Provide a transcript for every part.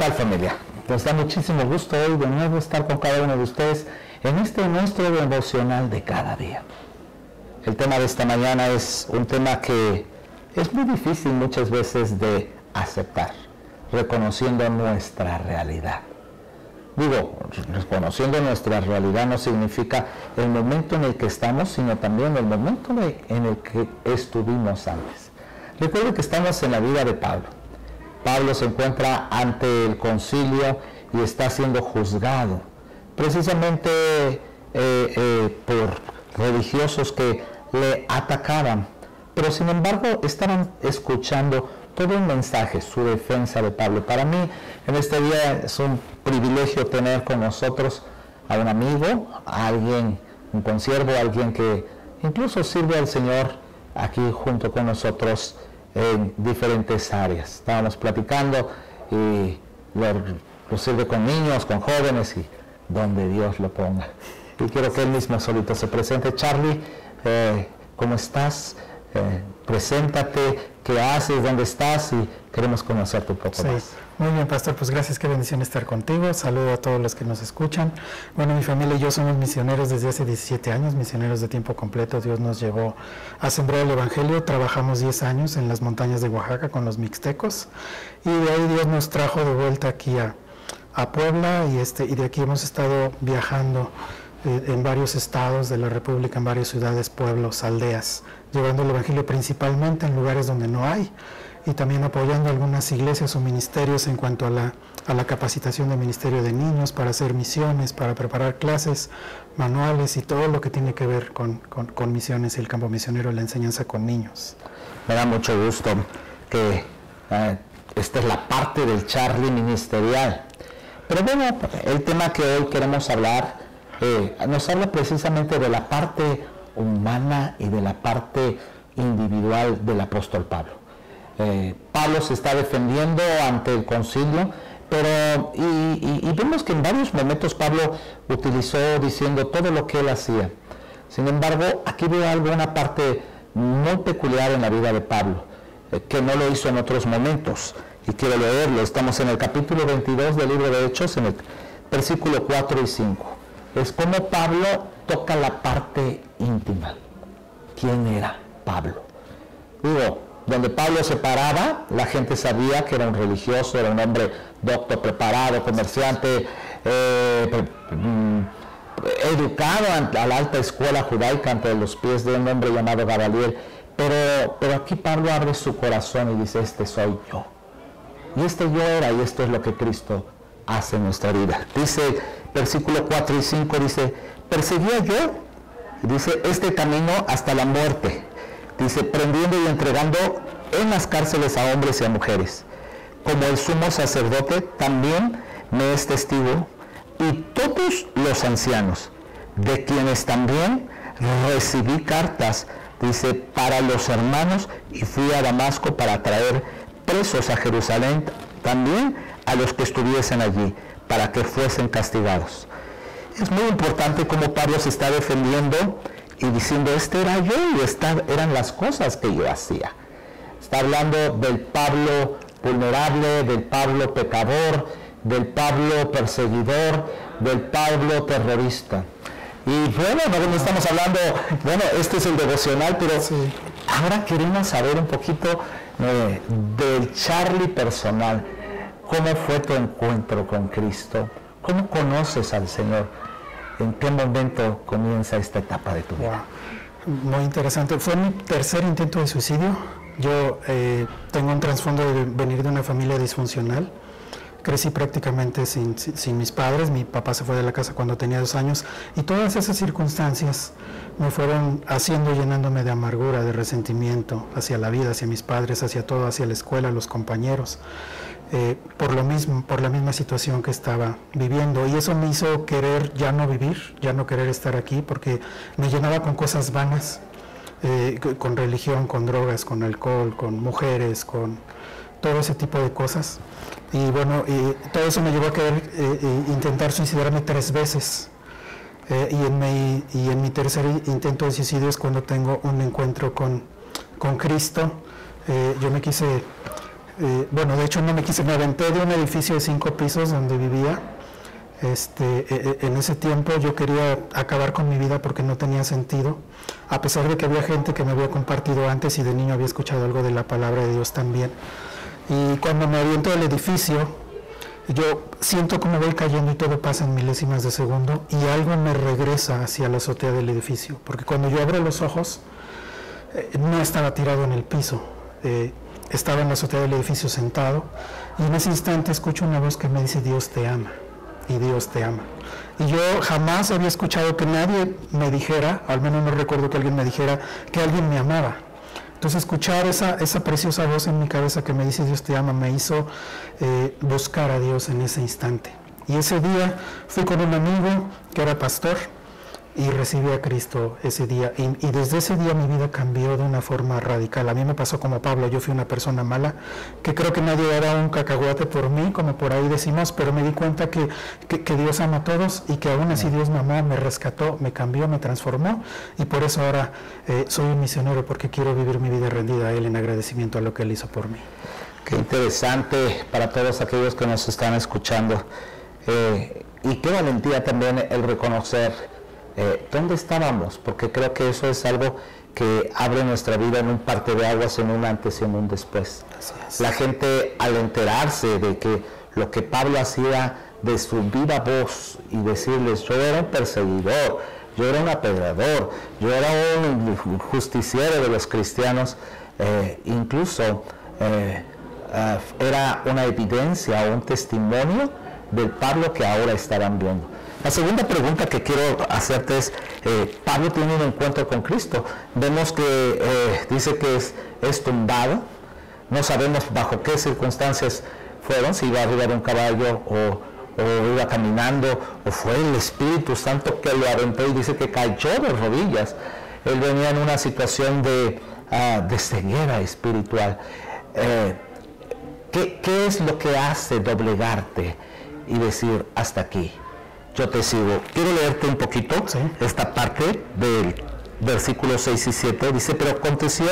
tal, familia? Nos da muchísimo gusto hoy de nuevo estar con cada uno de ustedes en este nuestro devocional de cada día. El tema de esta mañana es un tema que es muy difícil muchas veces de aceptar, reconociendo nuestra realidad. Digo, reconociendo nuestra realidad no significa el momento en el que estamos, sino también el momento en el que estuvimos antes. Recuerden que estamos en la vida de Pablo. Pablo se encuentra ante el concilio y está siendo juzgado, precisamente por religiosos que le atacaban, pero sin embargo estaban escuchando todo un mensaje, su defensa de Pablo. Para mí, en este día es un privilegio tener con nosotros a un amigo, a alguien, un consiervo, alguien que incluso sirve al Señor aquí junto con nosotros en diferentes áreas. Estábamos platicando y lo sirve con niños, con jóvenes y donde Dios lo ponga. Y quiero que él mismo solito se presente. Charlie, ¿cómo estás? Preséntate, ¿qué haces? ¿Dónde estás? Y queremos conocerte un poco más. Muy bien, pastor, pues gracias, qué bendición estar contigo. Saludo a todos los que nos escuchan. Bueno, mi familia y yo somos misioneros desde hace 17 años, misioneros de tiempo completo. Dios nos llevó a sembrar el Evangelio. Trabajamos 10 años en las montañas de Oaxaca con los mixtecos y de ahí Dios nos trajo de vuelta aquí a Puebla y de aquí hemos estado viajando en varios estados de la República, en varias ciudades, pueblos, aldeas, llevando el Evangelio principalmente en lugares donde no hay, y también apoyando algunas iglesias o ministerios en cuanto a la capacitación de ministerio de niños, para hacer misiones, para preparar clases, manuales y todo lo que tiene que ver con misiones y el campo misionero, la enseñanza con niños. Me da mucho gusto que esta es la parte del Charlie ministerial. Pero bueno, el tema que hoy queremos hablar nos habla precisamente de la parte humana y de la parte individual del apóstol Pablo. Pablo se está defendiendo ante el concilio, pero y vemos que en varios momentos Pablo utilizó diciendo todo lo que él hacía. Sin embargo, aquí veo alguna parte muy peculiar en la vida de Pablo, que no lo hizo en otros momentos, y quiero leerlo. Estamos en el capítulo 22 del libro de Hechos, en el versículo 4 y 5. Es como Pablo toca la parte íntima. ¿Quién era Pablo? Digo, donde Pablo se paraba, la gente sabía que era un religioso, era un hombre docto, preparado, comerciante, educado a la alta escuela judaica ante los pies de un hombre llamado Gamaliel. Pero aquí Pablo abre su corazón y dice, este soy yo. Y este yo era, y esto es lo que Cristo hace en nuestra vida. Dice, versículo 4 y 5, dice, perseguía yo, dice, este camino hasta la muerte. Dice, prendiendo y entregando en las cárceles a hombres y a mujeres. Como el sumo sacerdote también me es testigo, y todos los ancianos, de quienes también recibí cartas, dice, para los hermanos, y fui a Damasco para traer presos a Jerusalén también a los que estuviesen allí, para que fuesen castigados. Es muy importante cómo Pablo se está defendiendo y diciendo, este era yo y eran las cosas que yo hacía. Está hablando del Pablo vulnerable, del Pablo pecador, del Pablo perseguidor, del Pablo terrorista. Y bueno, no estamos hablando, bueno, este es el devocional, pero sí, ahora queremos saber un poquito del Charlie personal. ¿Cómo fue tu encuentro con Cristo? ¿Cómo conoces al Señor? ¿En qué momento comienza esta etapa de tu vida? Muy interesante. Fue mi tercer intento de suicidio. Yo tengo un trasfondo de venir de una familia disfuncional. Crecí prácticamente sin mis padres. Mi papá se fue de la casa cuando tenía 2 años. Y todas esas circunstancias me fueron haciendo, llenándome de amargura, de resentimiento hacia la vida, hacia mis padres, hacia todo, hacia la escuela, los compañeros. Por lo mismo, por la misma situación que estaba viviendo, y eso me hizo querer ya no vivir, ya no querer estar aquí, porque me llenaba con cosas vanas, con religión, con drogas, con alcohol, con mujeres, con todo ese tipo de cosas. Y bueno, todo eso me llevó a querer intentar suicidarme 3 veces. Y en mi tercer intento de suicidio es cuando tengo un encuentro con Cristo. Yo me quise Bueno, de hecho no me quise, me aventé de un edificio de 5 pisos donde vivía. En ese tiempo yo quería acabar con mi vida porque no tenía sentido, a pesar de que había gente que me había compartido antes y de niño había escuchado algo de la palabra de Dios también. Y cuando me aviento del edificio, yo siento como voy cayendo y todo pasa en milésimas de segundo y algo me regresa hacia la azotea del edificio, porque cuando yo abro los ojos, no estaba tirado en el piso, estaba en la azotea del edificio sentado, y en ese instante escucho una voz que me dice: Dios te ama, y Dios te ama. Y yo jamás había escuchado que nadie me dijera, al menos no recuerdo que alguien me dijera que alguien me amaba. Entonces escuchar esa preciosa voz en mi cabeza que me dice Dios te ama, me hizo buscar a Dios en ese instante. Y ese día fui con un amigo que era pastor y recibí a Cristo ese día. Y desde ese día mi vida cambió de una forma radical. A mí me pasó como Pablo, yo fui una persona mala, que creo que nadie daba un cacahuate por mí, como por ahí decimos, pero me di cuenta que Dios ama a todos y que aún así Dios me amó, me rescató, me cambió, me transformó, y por eso ahora soy un misionero, porque quiero vivir mi vida rendida a Él en agradecimiento a lo que Él hizo por mí. Qué interesante para todos aquellos que nos están escuchando. Y qué valentía también el reconocer dónde estábamos, porque creo que eso es algo que abre nuestra vida en un parteaguas, en un antes y en un después. La gente, al enterarse de que lo que Pablo hacía de su viva voz y decirles: yo era un perseguidor, yo era un apedreador, yo era un justiciero de los cristianos, incluso era una evidencia o un testimonio del Pablo que ahora estaban viendo. La segunda pregunta que quiero hacerte es, Pablo tiene un encuentro con Cristo. Vemos que dice que es tumbado, no sabemos bajo qué circunstancias fueron, si iba arriba de un caballo o iba caminando, o fue el Espíritu Santo que lo aventó, y dice que cayó de rodillas. Él venía en una situación de ceguera espiritual. ¿Qué es lo que hace doblegarte y decir: hasta aquí, yo te sigo? Quiero leerte un poquito esta parte del versículos 6 y 7. Dice: pero aconteció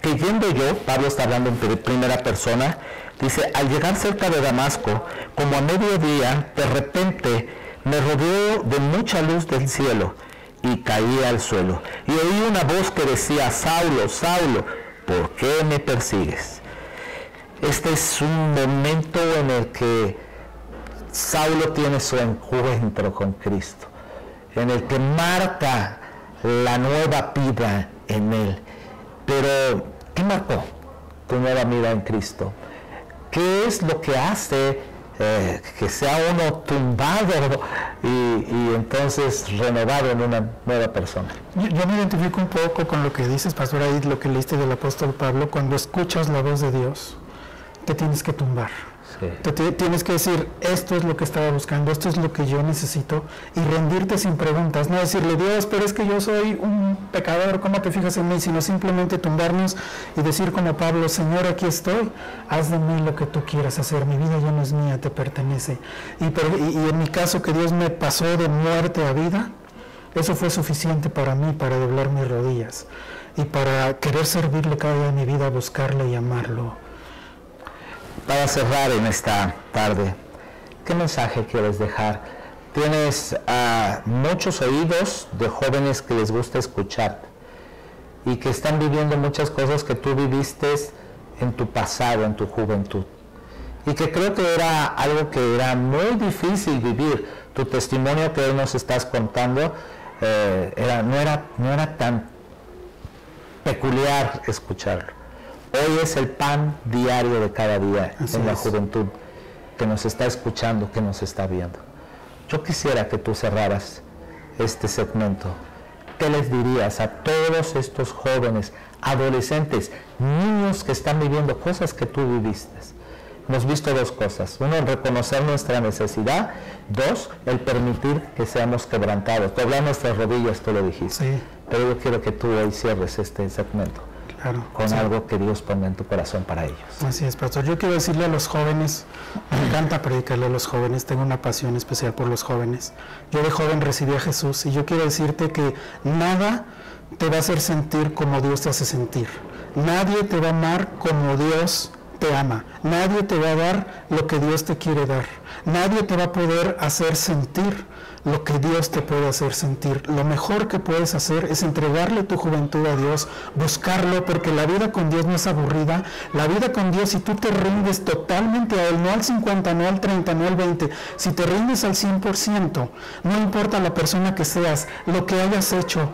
que yendo yo, Pablo está hablando en primera persona, dice: al llegar cerca de Damasco, como a mediodía, de repente me rodeó de mucha luz del cielo, y caí al suelo, y oí una voz que decía: Saulo, Saulo, ¿por qué me persigues? Este es un momento en el que Saulo tiene su encuentro con Cristo, en el que marca la nueva vida en él. Pero, ¿qué marcó tu nueva vida en Cristo? ¿Qué es lo que hace que sea uno tumbado y entonces renovado en una nueva persona? Yo me identifico un poco con lo que dices, pastor, ahí lo que leíste del apóstol Pablo. Cuando escuchas la voz de Dios, te tienes que tumbar. Sí. Tienes que decir: esto es lo que estaba buscando, esto es lo que yo necesito, y rendirte sin preguntas, no decirle: Dios, pero es que yo soy un pecador, ¿cómo te fijas en mí? Sino simplemente tumbarnos y decir como Pablo: Señor, aquí estoy, haz de mí lo que tú quieras hacer, mi vida ya no es mía, te pertenece. Y en mi caso, que Dios me pasó de muerte a vida, eso fue suficiente para mí, para doblar mis rodillas y para querer servirle cada día de mi vida, buscarle y amarlo. Para cerrar en esta tarde, ¿qué mensaje quieres dejar? Tienes muchos oídos de jóvenes que les gusta escucharte y que están viviendo muchas cosas que tú viviste en tu pasado, en tu juventud, y que creo que era algo que era muy difícil vivir. Tu testimonio que hoy nos estás contando no era tan peculiar escucharlo. Hoy es el pan diario de cada día en la juventud que nos está escuchando, que nos está viendo. Yo quisiera que tú cerraras este segmento. ¿Qué les dirías a todos estos jóvenes, adolescentes, niños que están viviendo cosas que tú viviste? Hemos visto dos cosas: uno, el reconocer nuestra necesidad; dos, el permitir que seamos quebrantados. Doblar nuestras rodillas, tú lo dijiste. Sí. Pero yo quiero que tú hoy cierres este segmento. Claro, con algo que Dios ponga en tu corazón para ellos. Así es, pastor. Yo quiero decirle a los jóvenes, me encanta predicarle a los jóvenes, tengo una pasión especial por los jóvenes. Yo de joven recibí a Jesús, y yo quiero decirte que nada te va a hacer sentir como Dios te hace sentir. Nadie te va a amar como Dios te ama. Nadie te va a dar lo que Dios te quiere dar. Nadie te va a poder hacer sentir lo que Dios te puede hacer sentir. Lo mejor que puedes hacer es entregarle tu juventud a Dios, buscarlo, porque la vida con Dios no es aburrida. La vida con Dios, si tú te rindes totalmente a Él, no al 50, no al 30, no al 20, si te rindes al 100%, no importa la persona que seas, lo que hayas hecho,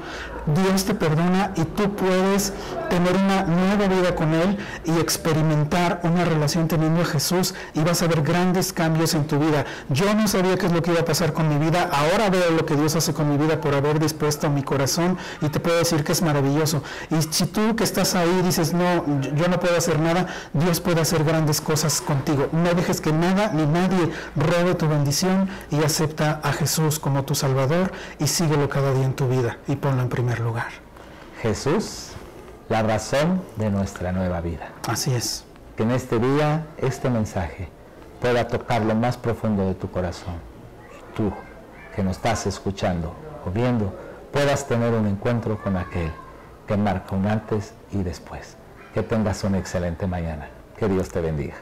Dios te perdona y tú puedes tener una nueva vida con Él y experimentar una relación teniendo a Jesús, y vas a ver grandes cambios en tu vida. Yo no sabía qué es lo que iba a pasar con mi vida, ahora veo lo que Dios hace con mi vida por haber dispuesto mi corazón, y te puedo decir que es maravilloso. Y si tú que estás ahí dices, no, yo no puedo hacer nada, Dios puede hacer grandes cosas contigo. No dejes que nada ni nadie robe tu bendición, y acepta a Jesús como tu Salvador y síguelo cada día en tu vida y ponlo en primer lugar. Jesús, la razón de nuestra nueva vida. Así es. Que en este día, este mensaje pueda tocar lo más profundo de tu corazón. Tú, que nos estás escuchando o viendo, puedas tener un encuentro con aquel que marca un antes y después. Que tengas una excelente mañana. Que Dios te bendiga.